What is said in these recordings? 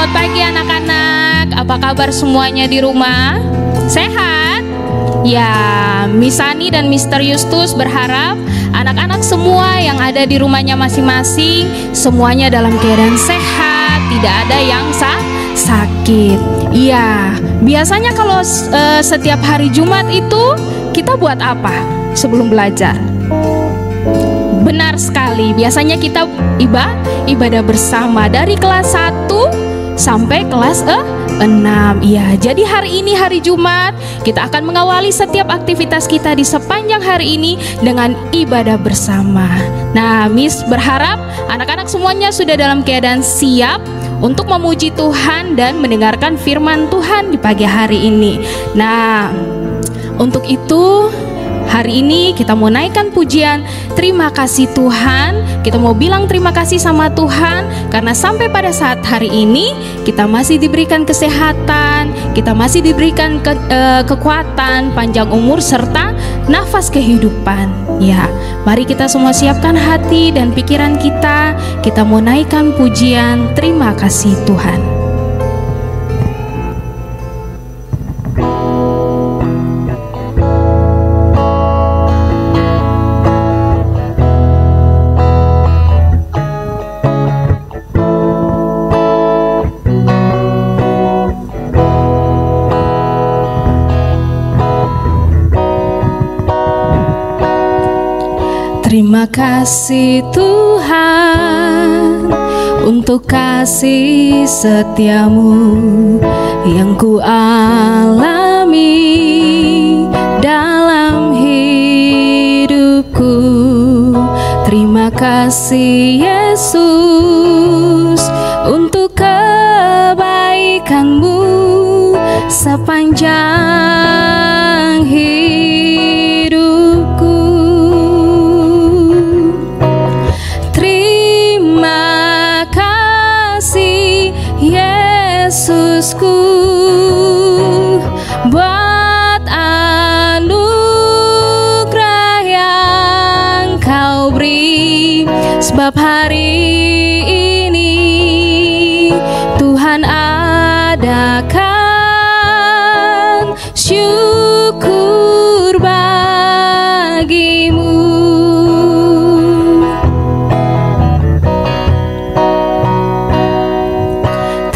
Selamat pagi anak-anak. Apa kabar semuanya di rumah? Sehat? Ya, Miss Ani dan Mr. Justus berharap anak-anak semua yang ada di rumahnya masing-masing semuanya dalam keadaan sehat, tidak ada yang sakit. Iya, biasanya kalau setiap hari Jumat itu kita buat apa sebelum belajar? Benar sekali, biasanya kita ibadah bersama dari kelas 1 sampai kelas 6. Iya, jadi hari ini hari Jumat kita akan mengawali setiap aktivitas kita di sepanjang hari ini dengan ibadah bersama. Nah, Miss berharap anak-anak semuanya sudah dalam keadaan siap untuk memuji Tuhan dan mendengarkan firman Tuhan di pagi hari ini. Nah, untuk itu hari ini kita mau naikkan pujian terima kasih Tuhan. Kita mau bilang terima kasih sama Tuhan karena sampai pada saat hari ini kita masih diberikan kesehatan, kita masih diberikan kekuatan, panjang umur serta nafas kehidupan. Ya, mari kita semua siapkan hati dan pikiran kita. Kita mau naikkan pujian terima kasih Tuhan. Terima kasih Tuhan untuk kasih setiamu yang ku alami dalam hidupku. Terima kasih Yesus untuk kebaikanmu sepanjang hidupku. Yesusku, buat anugerah yang kau beri, sebab hari ini Tuhan adakan syukur bagimu.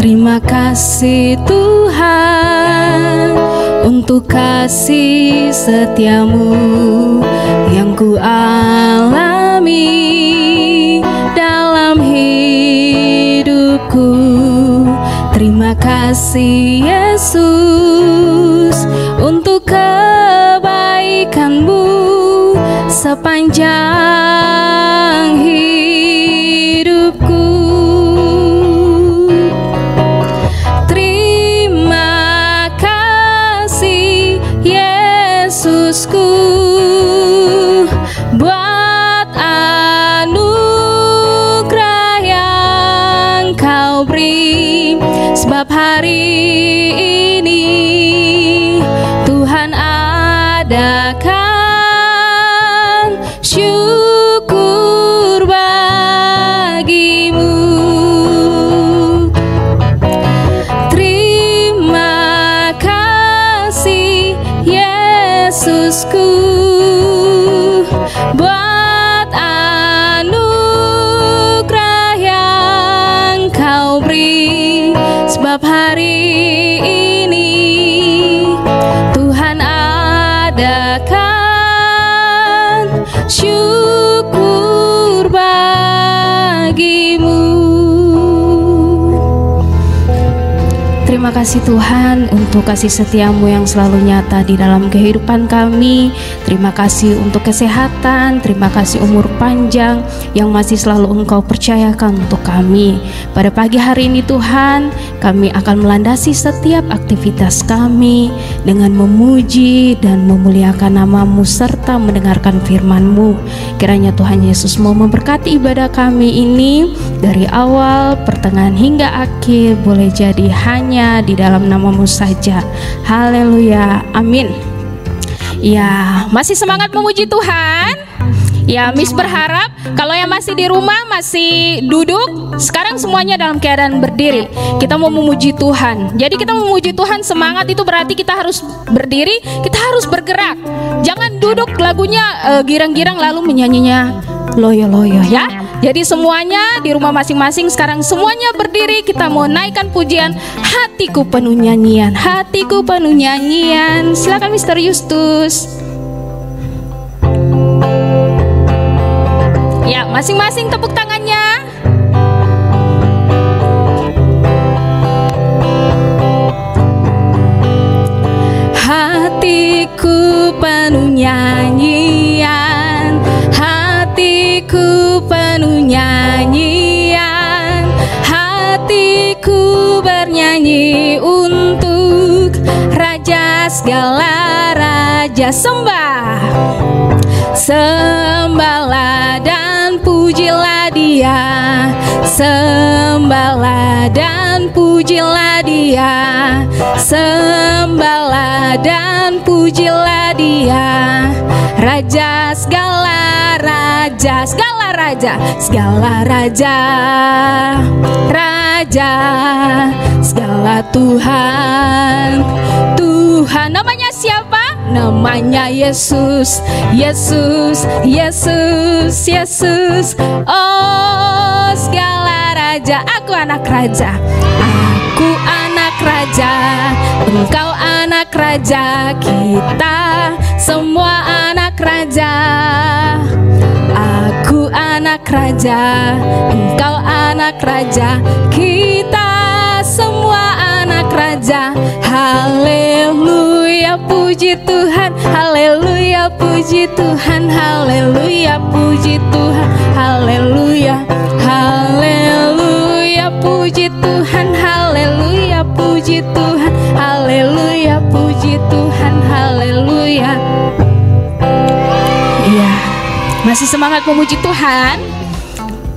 Terima kasih Tuhan untuk kasih setiamu yang ku alami dalam hidupku. Terima kasih Yesus untuk kebaikanmu sepanjang hidupku. Yesusku, buat anugerah yang kau beri, sebab hari ini Tuhan adakan syukur bagimu. Terima kasih Yesusku, buat anugerah yang kau beri, sebab hari ini Tuhan adakan syukur bagimu. Terima kasih Tuhan untuk kasih setiamu yang selalu nyata di dalam kehidupan kami. Terima kasih untuk kesehatan, terima kasih umur panjang yang masih selalu Engkau percayakan untuk kami. Pada pagi hari ini Tuhan, kami akan melandasi setiap aktivitas kami dengan memuji dan memuliakan nama-Mu serta mendengarkan firman-Mu. Kiranya Tuhan Yesus mau memberkati ibadah kami ini dari awal, pertengahan hingga akhir, boleh jadi hanya di dalam nama-Mu saja. Haleluya, amin. Ya, masih semangat memuji Tuhan? Ya, Miss berharap kalau yang masih di rumah masih duduk, sekarang semuanya dalam keadaan berdiri. Kita mau memuji Tuhan. Jadi kita memuji Tuhan, semangat itu berarti kita harus berdiri, kita harus bergerak. Jangan duduk lagunya girang-girang lalu menyanyinya loyo-loyo ya. Jadi semuanya di rumah masing-masing sekarang semuanya berdiri, kita mau naikkan pujian Hatiku Penuh Nyanyian. Hatiku penuh nyanyian. Silakan Mr. Justus. Ya, masing-masing tepuk tangannya. Hatiku penuh nyanyian, hatiku penuh nyanyian, hatiku bernyanyi untuk Raja segala raja. Sembah, sembahlah dan pujilah Dia, sembahlah dan pujilah Dia, sembahlah dan pujilah Dia, Raja segala raja, segala raja, segala raja, raja, segala Tuhan, Tuhan. Namanya siapa? Namanya Yesus, Yesus, Yesus, Yesus. Oh, segala raja, aku anak raja, aku anak raja, engkau anak raja, kita semua anak raja. Aku anak raja, engkau anak raja, kita semua anak raja. Haleluya, puji Tuhan, haleluya, puji Tuhan, haleluya, puji Tuhan, haleluya, haleluya, puji Tuhan, haleluya, puji Tuhan, haleluya, puji Tuhan, haleluya. Iya, masih semangat memuji Tuhan?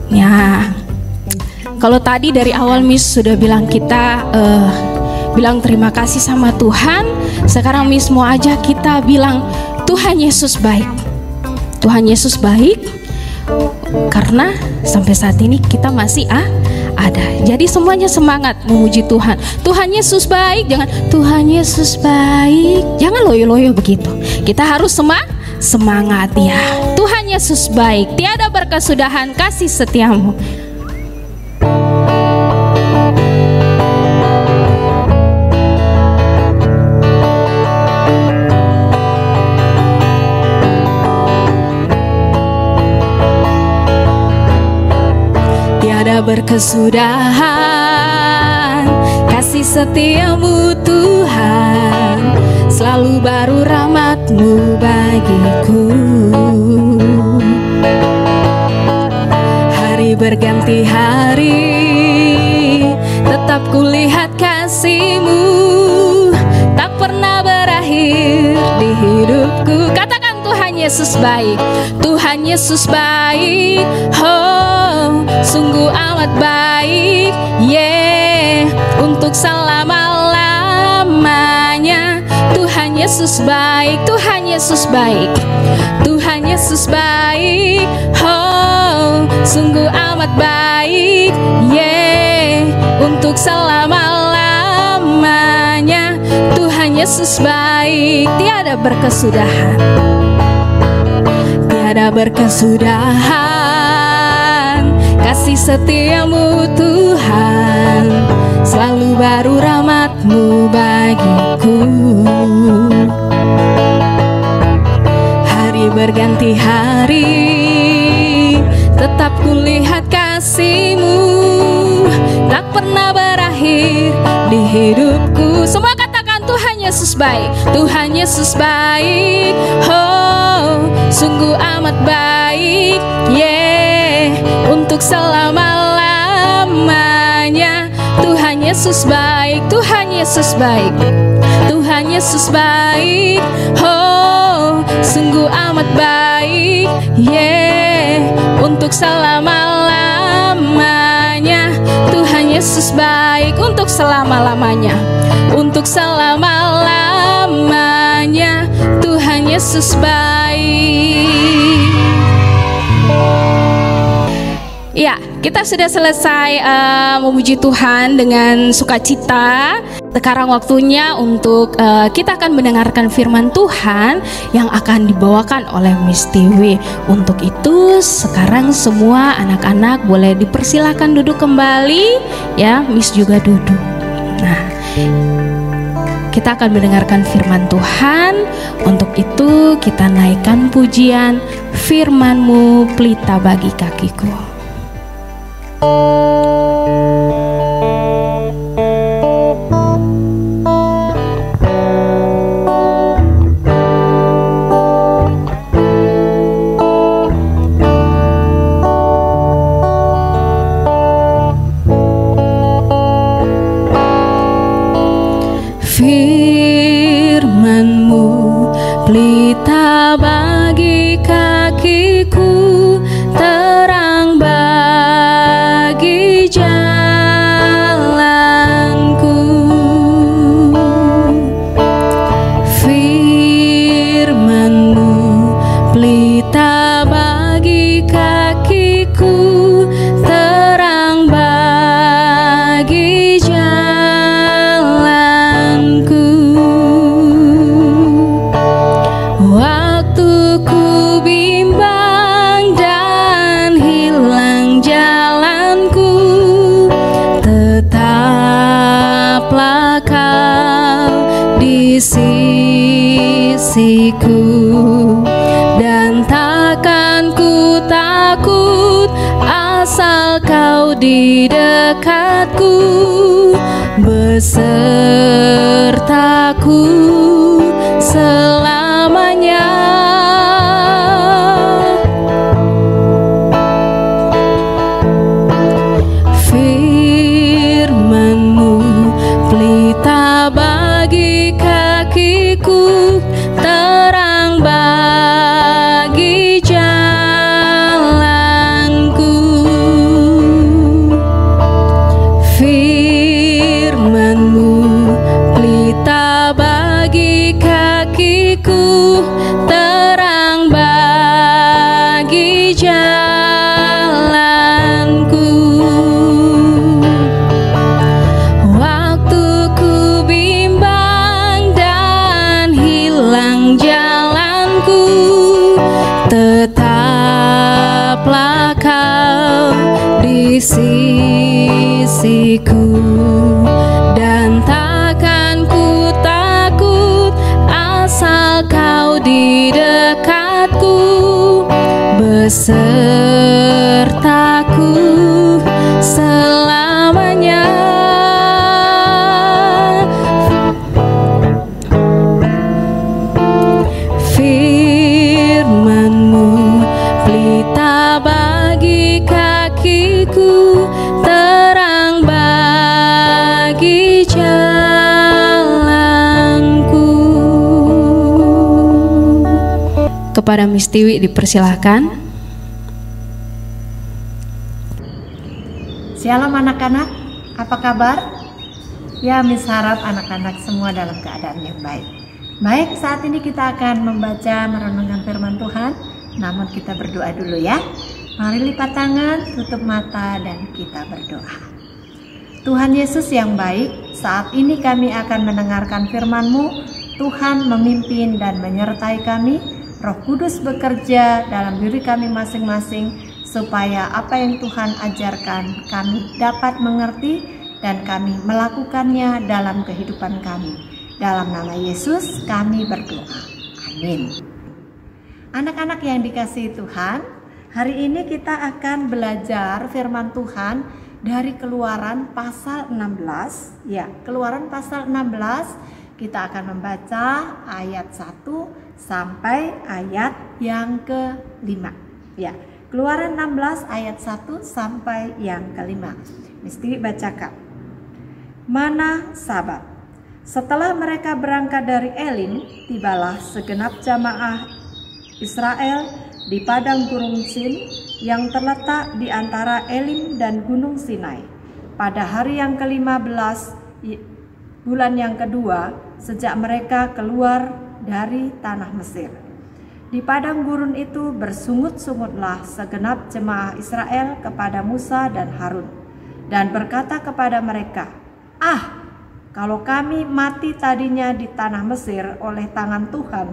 Ya, kalau tadi dari awal Miss sudah bilang kita bilang terima kasih sama Tuhan. Sekarang Miss mau ajak kita bilang Tuhan Yesus baik. Tuhan Yesus baik karena sampai saat ini kita masih ada. Jadi semuanya semangat memuji Tuhan. Tuhan Yesus baik, jangan Tuhan Yesus baik, jangan loyo-loyo begitu. Kita harus semangat ya. Tuhan Yesus baik, tiada berkesudahan kasih setiamu. Berkesudahan kasih setiamu Tuhan, selalu baru rahmat-Mu bagiku. Hari berganti hari, tetap kulihat kasih-Mu, tak pernah berakhir di hidupku. Katakan Tuhan Yesus baik, Tuhan Yesus baik, oh sungguh amat baik, yeah, untuk selama-lamanya. Tuhan Yesus baik, Tuhan Yesus baik, Tuhan Yesus baik, oh sungguh amat baik, yeah, untuk selama-lamanya. Tuhan Yesus baik, tiada berkesudahan, tiada berkesudahan kasih setiamu Tuhan, selalu baru rahmat-Mu bagiku. Hari berganti hari, tetap kulihat kasih-Mu, tak pernah berakhir di hidupku. Semua katakan Tuhan Yesus baik, Tuhan Yesus baik, oh sungguh amat baik, yeah, untuk selama-lamanya. Tuhan Yesus baik, Tuhan Yesus baik, Tuhan Yesus baik, oh sungguh amat baik, yeah, untuk selama-lamanya. Tuhan Yesus baik untuk selama-lamanya, untuk selama-lamanya. Tuhan Yesus baik. Ya, kita sudah selesai memuji Tuhan dengan sukacita. Sekarang waktunya untuk kita akan mendengarkan firman Tuhan yang akan dibawakan oleh Miss Tiwi. Untuk itu, sekarang semua anak-anak boleh dipersilakan duduk kembali. Ya, Miss juga duduk. Nah, kita akan mendengarkan firman Tuhan. Untuk itu, kita naikkan pujian firman-Mu pelita bagi kakiku. Firman-Mu pelita bagi kakiku, terang bagi jalanku. Firman-Mu pelita bagi kakiku, terang bagi jalanku. Waktu ku bimbang dan hilang jalanku, tetaplah Kau di sisiku, dan takkan ku takut asal Kau di dekatku, besertaku selamanya. Firman-Mu pelita bagi kakiku, terang bagi jalanku. Firman-Mu pelita bagi kakiku, terang bagi jalanku. Waktu ku bimbang dan hilang jalanku, tetaplah Kau di sisiku, dan takkan ku takut asal Kau di dekatku, besertaku selamanya. Firman-Mu pelita bagi kakiku, terang bagi jalanku. Kepada Miss Tiwi dipersilahkan. Shalom anak-anak, apa kabar? Ya, Miss harap anak-anak semua dalam keadaan yang baik. Baik, saat ini kita akan membaca merenungkan firman Tuhan, namun kita berdoa dulu ya. Mari lipat tangan, tutup mata, dan kita berdoa. Tuhan Yesus yang baik, saat ini kami akan mendengarkan firman-Mu. Tuhan memimpin dan menyertai kami. Roh Kudus bekerja dalam diri kami masing-masing, supaya apa yang Tuhan ajarkan kami dapat mengerti dan kami melakukannya dalam kehidupan kami. Dalam nama Yesus kami berdoa. Amin. Anak-anak yang dikasihi Tuhan, hari ini kita akan belajar firman Tuhan dari Keluaran pasal 16. Ya, Keluaran pasal 16 kita akan membaca ayat 1 sampai ayat yang ke-5. Ya, Keluaran 16 ayat 1 sampai yang ke-5. Mesti bacakan. Mana Sabat. Setelah mereka berangkat dari Elim, tibalah segenap jamaah Israel di padang gurun Sin yang terletak di antara Elim dan Gunung Sinai. Pada hari yang ke-15 bulan yang kedua sejak mereka keluar dari tanah Mesir. Di padang gurun itu bersungut-sungutlah segenap jemaah Israel kepada Musa dan Harun, dan berkata kepada mereka, "Ah, kalau kami mati tadinya di tanah Mesir oleh tangan Tuhan,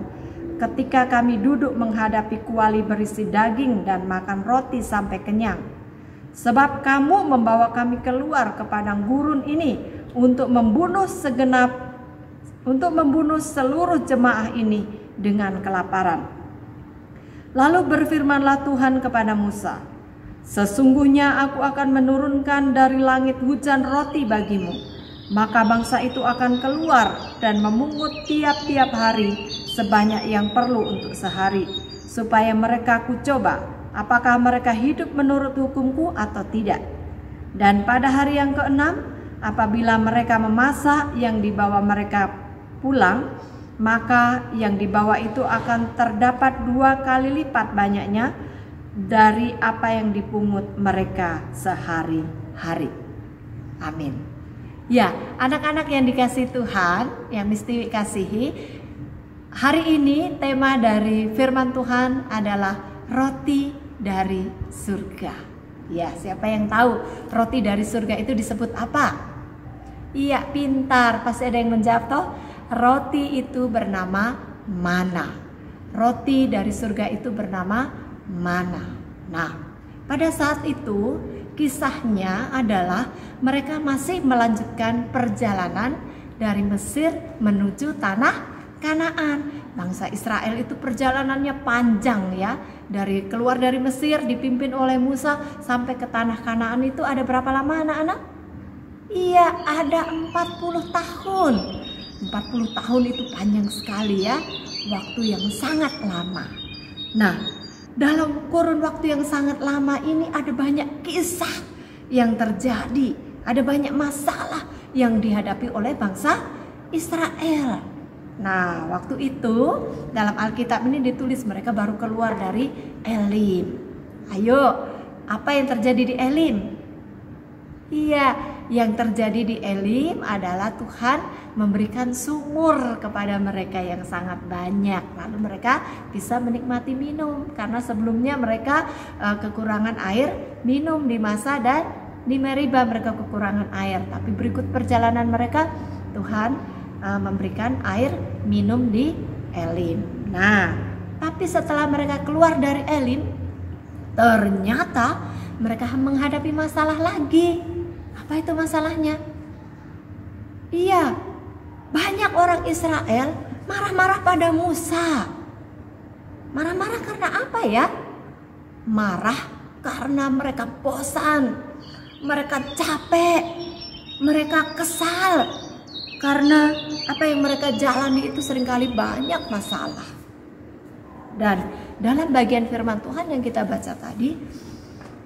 ketika kami duduk menghadapi kuali berisi daging dan makan roti sampai kenyang. Sebab kamu membawa kami keluar ke padang gurun ini untuk membunuh seluruh jemaah ini dengan kelaparan." Lalu berfirmanlah Tuhan kepada Musa, "Sesungguhnya aku akan menurunkan dari langit hujan roti bagimu. Maka bangsa itu akan keluar dan memungut tiap-tiap hari sebanyak yang perlu untuk sehari, supaya mereka kucoba apakah mereka hidup menurut hukumku atau tidak. Dan pada hari yang ke-6, apabila mereka memasak yang dibawa mereka pulang, maka yang dibawa itu akan terdapat 2 kali lipat banyaknya dari apa yang dipungut mereka sehari-hari." Amin. Ya, anak-anak yang dikasihi Tuhan, yang mesti kasihi, hari ini tema dari firman Tuhan adalah roti dari surga. Ya, siapa yang tahu roti dari surga itu disebut apa? Iya, pintar. Pasti ada yang menjawab toh. Roti itu bernama mana. Roti dari surga itu bernama mana. Nah, pada saat itu kisahnya adalah mereka masih melanjutkan perjalanan dari Mesir menuju tanah Kanaan. Bangsa Israel itu perjalanannya panjang ya. Dari keluar dari Mesir dipimpin oleh Musa sampai ke tanah Kanaan itu ada berapa lama anak-anak? Iya, ada 40 tahun. 40 tahun itu panjang sekali ya, waktu yang sangat lama. Nah, dalam kurun waktu yang sangat lama ini ada banyak kisah yang terjadi, ada banyak masalah yang dihadapi oleh bangsa Israel. Nah, waktu itu dalam Alkitab ini ditulis mereka baru keluar dari Elim. Ayo, apa yang terjadi di Elim? Iya, yang terjadi di Elim adalah Tuhan memberikan sumur kepada mereka yang sangat banyak. Lalu mereka bisa menikmati minum, karena sebelumnya mereka kekurangan air minum di Masa dan di Meriba mereka kekurangan air. Tapi berikut perjalanan mereka Tuhan memberikan air minum di Elim. Nah, tapi setelah mereka keluar dari Elim, ternyata mereka menghadapi masalah lagi. Apa itu masalahnya? Iya, banyak orang Israel marah-marah pada Musa. Marah-marah karena apa ya? Marah karena mereka bosan, mereka capek, mereka kesal. Karena apa yang mereka jalani itu seringkali banyak masalah. Dan dalam bagian firman Tuhan yang kita baca tadi,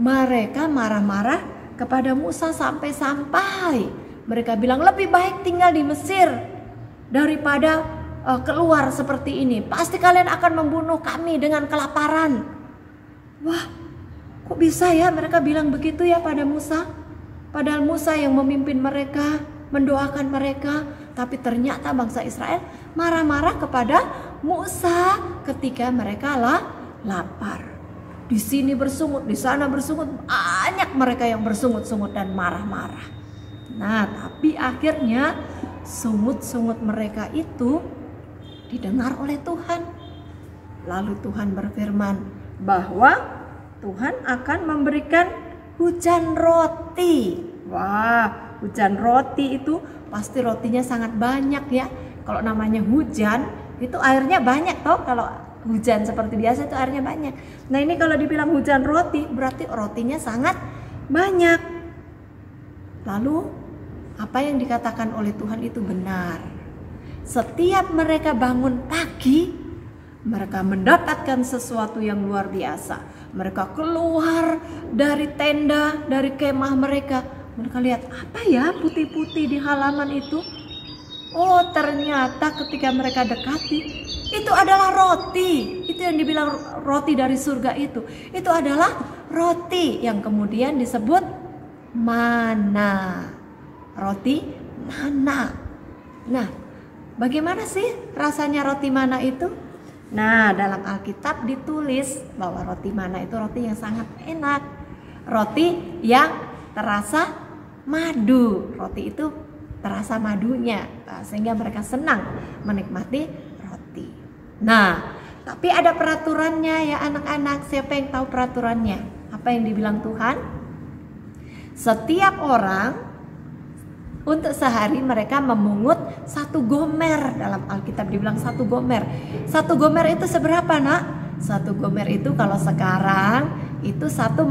mereka marah-marah kepada Musa sampai-sampai mereka bilang lebih baik tinggal di Mesir daripada keluar seperti ini. Pasti kalian akan membunuh kami dengan kelaparan. Wah, kok bisa ya mereka bilang begitu ya pada Musa? Padahal Musa yang memimpin mereka, mendoakan mereka. Tapi ternyata bangsa Israel marah-marah kepada Musa ketika mereka lapar. Di sini bersungut, di sana bersungut, banyak mereka yang bersungut-sungut dan marah-marah. Nah, tapi akhirnya sungut-sungut mereka itu didengar oleh Tuhan. Lalu Tuhan berfirman bahwa Tuhan akan memberikan hujan roti. Wah, hujan roti itu pasti rotinya sangat banyak ya. Kalau namanya hujan, itu airnya banyak toh. Kalau hujan seperti biasa itu airnya banyak. Nah, ini kalau dibilang hujan roti, berarti rotinya sangat banyak. Lalu apa yang dikatakan oleh Tuhan itu benar. Setiap mereka bangun pagi, mereka mendapatkan sesuatu yang luar biasa. Mereka keluar dari tenda, dari kemah mereka. Mereka lihat, apa ya putih-putih di halaman itu? Oh, ternyata ketika mereka dekati, itu adalah roti. Itu yang dibilang roti dari surga itu. Itu adalah roti yang kemudian disebut mana. Roti mana. Nah, bagaimana sih rasanya roti mana itu? Nah, dalam Alkitab ditulis bahwa roti mana itu roti yang sangat enak. Roti yang terasa madu. Roti itu terasa madunya, sehingga mereka senang menikmati roti. Nah, tapi ada peraturannya ya anak-anak. Siapa yang tahu peraturannya? Apa yang dibilang Tuhan? Setiap orang untuk sehari mereka memungut 1 gomer. Dalam Alkitab dibilang 1 gomer. 1 gomer itu seberapa, nak? 1 gomer itu kalau sekarang itu 1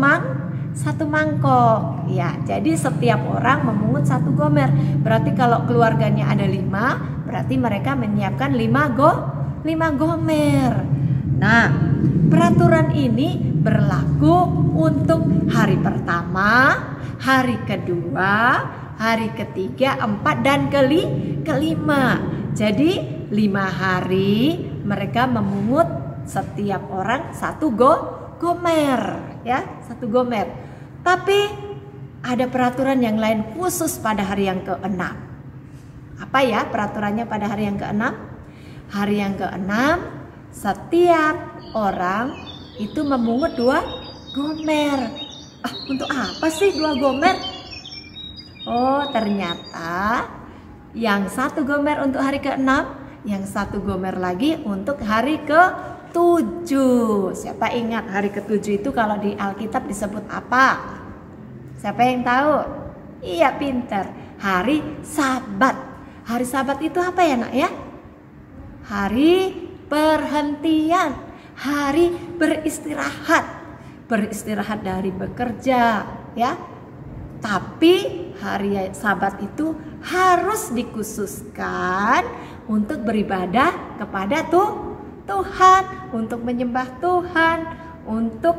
mangkok. Ya, jadi setiap orang memungut 1 gomer. Berarti kalau keluarganya ada 5, berarti mereka menyiapkan 5 gomer. Nah, peraturan ini berlaku untuk hari pertama, hari kedua, hari ketiga, 4 dan kelima. Jadi 5 hari mereka memungut setiap orang 1 gomer, ya, 1 gomer. Tapi ada peraturan yang lain khusus pada hari yang ke-6. Apa ya peraturannya pada hari yang ke-6? Hari yang ke-6 setiap orang itu memungut 2 gomer. Untuk apa sih 2 gomer? Oh, ternyata yang 1 gomer untuk hari ke-6, yang 1 gomer lagi untuk hari ke-7. Siapa ingat hari ke-7 itu kalau di Alkitab disebut apa? Siapa yang tahu? Iya, pinter. Hari Sabat. Hari Sabat itu apa ya, nak ya? Hari perhentian, hari beristirahat. Beristirahat dari bekerja, ya. Tapi hari Sabat itu harus dikhususkan untuk beribadah kepada Tuhan, untuk menyembah Tuhan, untuk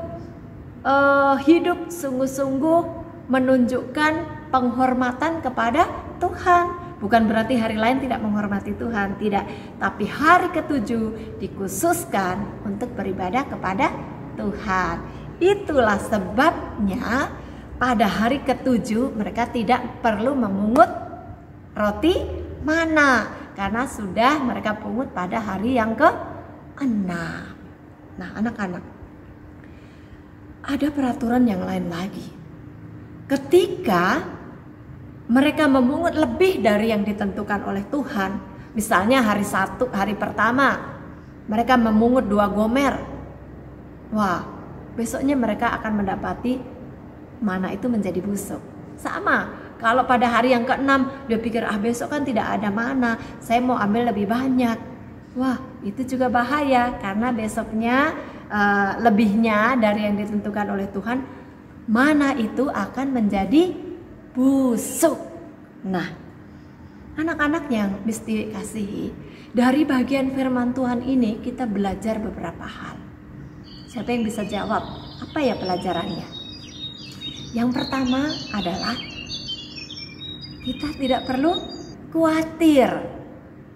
hidup sungguh-sungguh menunjukkan penghormatan kepada Tuhan. Bukan berarti hari lain tidak menghormati Tuhan, tidak. Tapi hari ke-7 dikhususkan untuk beribadah kepada Tuhan. Itulah sebabnya pada hari ke-7 mereka tidak perlu memungut roti mana, karena sudah mereka pungut pada hari yang ke-6. Nah, anak-anak, ada peraturan yang lain lagi. Ketika mereka memungut lebih dari yang ditentukan oleh Tuhan, misalnya hari pertama mereka memungut 2 gomer. Wah, besoknya mereka akan mendapati mana itu menjadi busuk. Sama, kalau pada hari yang ke-6 dia pikir besok kan tidak ada mana, saya mau ambil lebih banyak. Wah, itu juga bahaya, karena besoknya lebihnya dari yang ditentukan oleh Tuhan, mana itu akan menjadi busuk. Nah, anak-anak yang mesti kasihi, dari bagian firman Tuhan ini kita belajar beberapa hal. Siapa yang bisa jawab? Apa ya pelajarannya? Yang pertama adalah kita tidak perlu khawatir.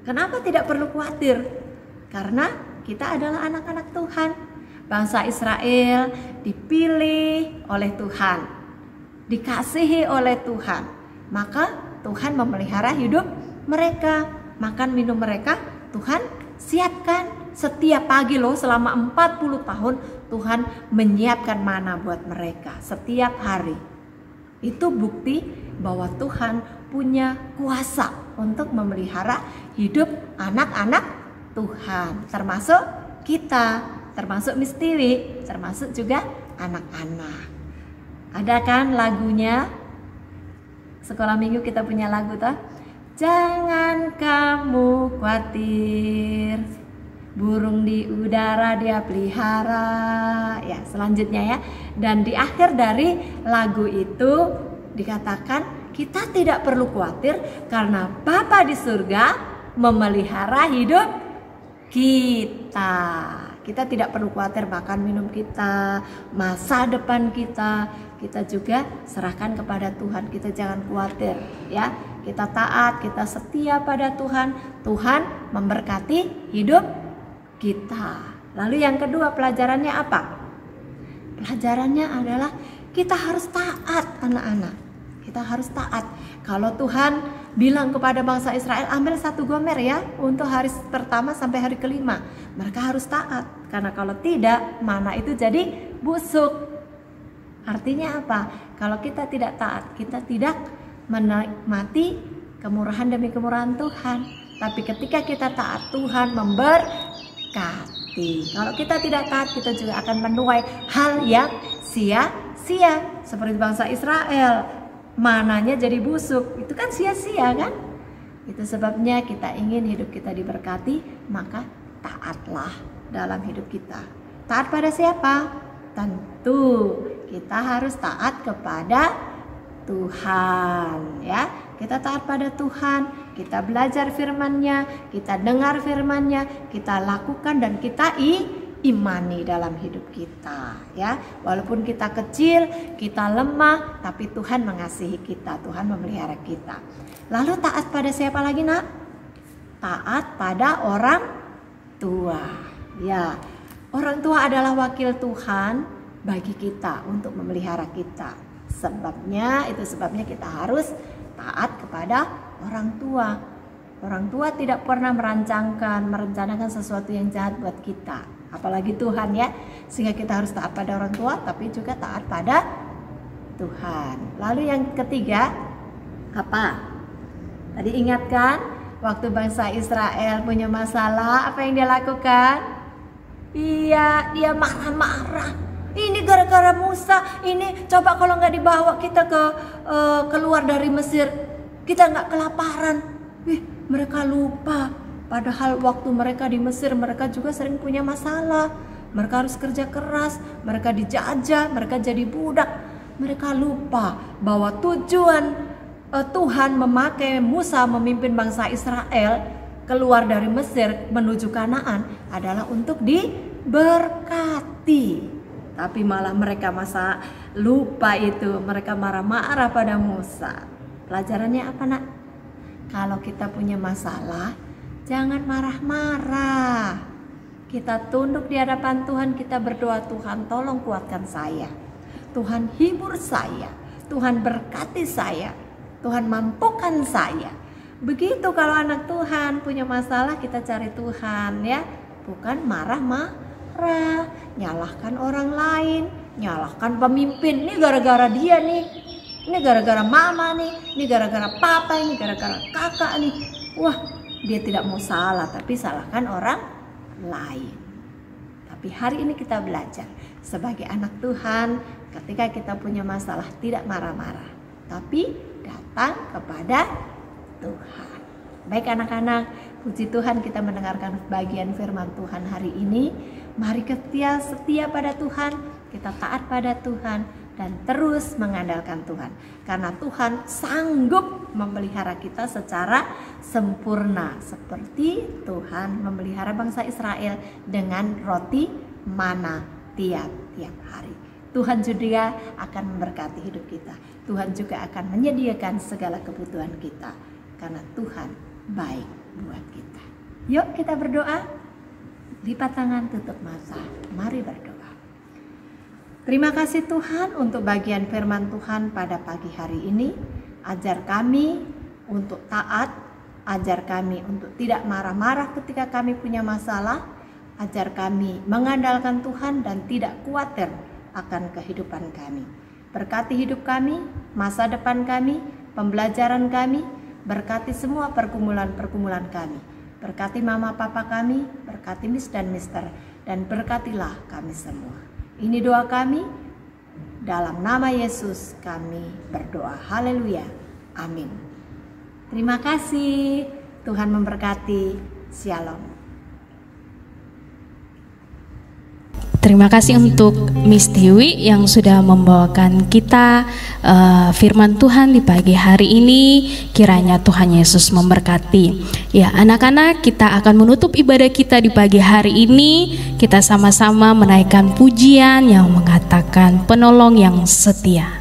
Kenapa tidak perlu khawatir? Karena kita adalah anak-anak Tuhan. Bangsa Israel dipilih oleh Tuhan, dikasihi oleh Tuhan. Maka Tuhan memelihara hidup mereka, makan minum mereka Tuhan siapkan. Setiap pagi loh, selama 40 tahun Tuhan menyiapkan mana buat mereka setiap hari. Itu bukti bahwa Tuhan punya kuasa untuk memelihara hidup anak-anak Tuhan, termasuk kita, termasuk Miss Tiwi, termasuk juga anak-anak. Ada kan lagunya? Sekolah minggu kita punya lagu toh. Jangan kamu khawatir, burung di udara dia pelihara. Ya, selanjutnya ya. Dan di akhir dari lagu itu dikatakan kita tidak perlu khawatir karena Bapa di surga memelihara hidup kita. Kita tidak perlu khawatir makan minum kita, masa depan kita. Kita juga serahkan kepada Tuhan. Kita jangan khawatir ya. Kita taat, kita setia pada Tuhan. Tuhan memberkati hidup kita. Lalu yang kedua, pelajarannya apa? Pelajarannya adalah kita harus taat, anak-anak. Kita harus taat. Kalau Tuhan bilang kepada bangsa Israel, ambil 1 gomer ya untuk hari pertama sampai hari kelima, mereka harus taat. Karena kalau tidak, mana itu jadi busuk. Artinya apa? Kalau kita tidak taat, kita tidak menikmati kemurahan demi kemurahan Tuhan. Tapi ketika kita taat, Tuhan memberkati. Kalau kita tidak taat, kita juga akan menuai hal yang sia-sia. Seperti bangsa Israel, mananya jadi busuk. Itu kan sia-sia kan? Itu sebabnya kita ingin hidup kita diberkati, maka taatlah dalam hidup kita. Taat pada siapa? Tentu kita harus taat kepada Tuhan, ya. Kita taat pada Tuhan, kita belajar firman-Nya, kita dengar firman-Nya, kita lakukan dan kita imani dalam hidup kita, ya. Walaupun kita kecil, kita lemah, tapi Tuhan mengasihi kita, Tuhan memelihara kita. Lalu taat pada siapa lagi, Nak? Taat pada orang tua. Ya, orang tua adalah wakil Tuhan bagi kita untuk memelihara kita. Itu sebabnya kita harus taat kepada orang tua. Orang tua tidak pernah merencanakan sesuatu yang jahat buat kita, apalagi Tuhan, ya. Sehingga kita harus taat pada orang tua, tapi juga taat pada Tuhan. Lalu yang ketiga, apa? Tadi ingatkan, waktu bangsa Israel punya masalah, apa yang dia lakukan? Iya, dia marah-marah. Ini gara-gara Musa, ini coba kalau nggak dibawa kita keluar dari Mesir, kita nggak kelaparan. Mereka lupa, padahal waktu mereka di Mesir, mereka juga sering punya masalah. Mereka harus kerja keras, mereka dijajah, mereka jadi budak. Mereka lupa bahwa tujuan Tuhan memakai Musa memimpin bangsa Israel keluar dari Mesir menuju Kanaan adalah untuk diberkati. Tapi malah mereka masa lupa itu, mereka marah-marah pada Musa. Pelajarannya apa, Nak? Kalau kita punya masalah, jangan marah-marah. Kita tunduk di hadapan Tuhan, kita berdoa, Tuhan tolong kuatkan saya. Tuhan hibur saya, Tuhan berkati saya, Tuhan mampukan saya. Begitu kalau anak Tuhan punya masalah, kita cari Tuhan, ya. Bukan marah-marah, nyalahkan orang lain, nyalahkan pemimpin. Ini gara-gara dia nih, ini gara-gara mama nih, ini gara-gara papa, ini gara-gara kakak nih. Wah, dia tidak mau salah, tapi salahkan orang lain. Tapi hari ini kita belajar sebagai anak Tuhan, ketika kita punya masalah tidak marah-marah, tapi datang kepada Tuhan. Baik anak-anak, puji Tuhan kita mendengarkan bagian firman Tuhan hari ini. Mari kita setia pada Tuhan, kita taat pada Tuhan, dan terus mengandalkan Tuhan. Karena Tuhan sanggup memelihara kita secara sempurna. Seperti Tuhan memelihara bangsa Israel dengan roti mana tiap-tiap hari. Tuhan juga akan memberkati hidup kita. Tuhan juga akan menyediakan segala kebutuhan kita. Karena Tuhan baik buat kita. Yuk kita berdoa. Lipat tangan, tutup mata. Mari berdoa. Terima kasih Tuhan untuk bagian firman Tuhan pada pagi hari ini. Ajar kami untuk taat. Ajar kami untuk tidak marah-marah ketika kami punya masalah. Ajar kami mengandalkan Tuhan dan tidak khawatir akan kehidupan kami. Berkati hidup kami, masa depan kami, pembelajaran kami. Berkati semua pergumulan-pergumulan kami. Berkati mama papa kami, berkati Miss dan Mister, dan berkatilah kami semua. Ini doa kami, dalam nama Yesus kami berdoa. Haleluya, amin. Terima kasih, Tuhan memberkati. Shalom. Terima kasih untuk Miss Dewi yang sudah membawakan kita firman Tuhan di pagi hari ini. Kiranya Tuhan Yesus memberkati. Ya, anak-anak, kita akan menutup ibadah kita di pagi hari ini. Kita sama-sama menaikkan pujian yang mengatakan penolong yang setia.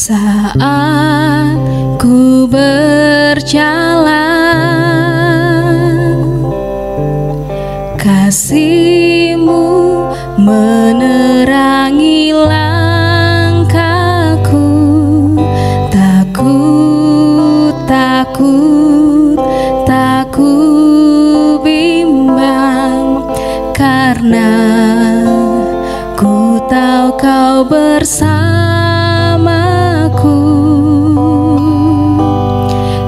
Saat karena ku tahu kau bersamaku.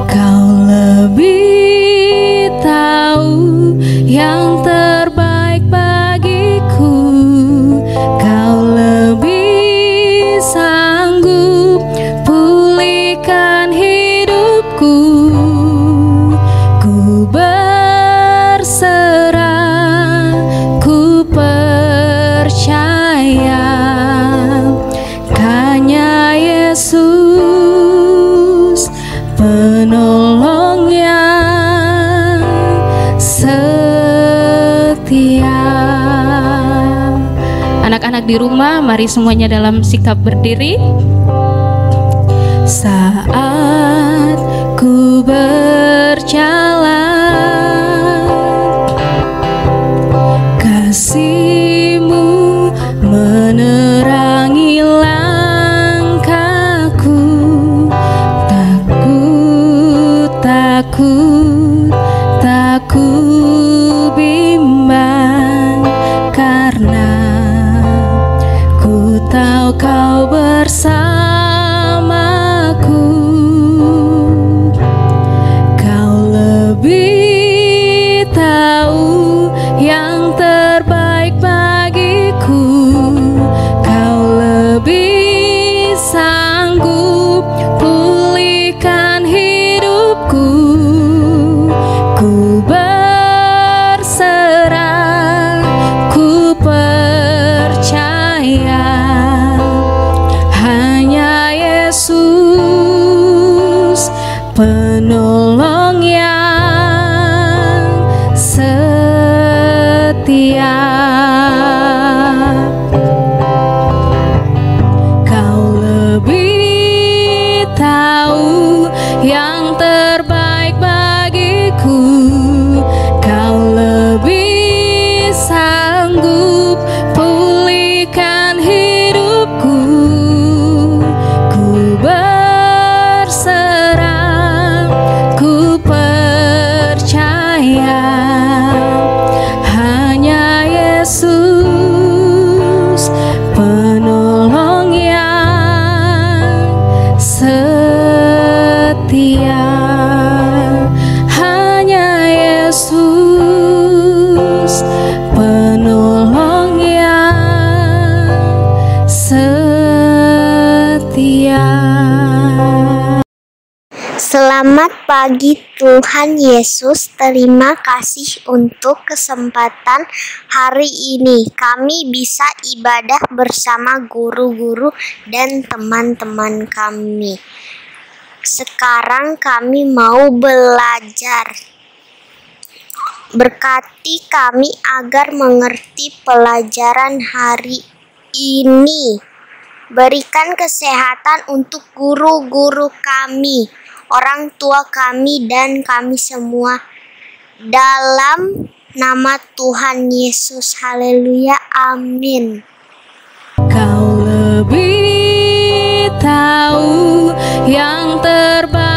Kau lebih tahu yang terbaik bagiku. Kau lebih sanggup pulihkan hidupku. Ku berserah, ku percaya, hanya Yesus penolong yang setia. Anak-anak di rumah, mari semuanya dalam sikap berdiri. Saat ku berjalan, kasih-Mu menerangi langkahku. Takut, takut, tak ku bimbang, karena ku tahu kau bersamaku. Kau lebih tahu yang terbaik bagiku. Kau lebih sanggup pulihkan hidupku. Ku berserah, ku percaya, hanya Yesus penolong yang setia. Kau lebih tahu yang terbaik bagiku. Kau lebih sanggup pulihkan hidupku. Ku berserah, ku percaya, hanya Yesus penolong yang setia. Hanya Yesus penolong yang setia. Selamat pagi Tuhan Yesus, terima kasih untuk kesempatan hari ini. Kami bisa ibadah bersama guru-guru dan teman-teman kami. Sekarang kami mau belajar. Berkati kami agar mengerti pelajaran hari ini. Berikan kesehatan untuk guru-guru kami, orang tua kami, dan kami semua. Dalam nama Tuhan Yesus, haleluya, amin. Kau lebih tahu yang terbaik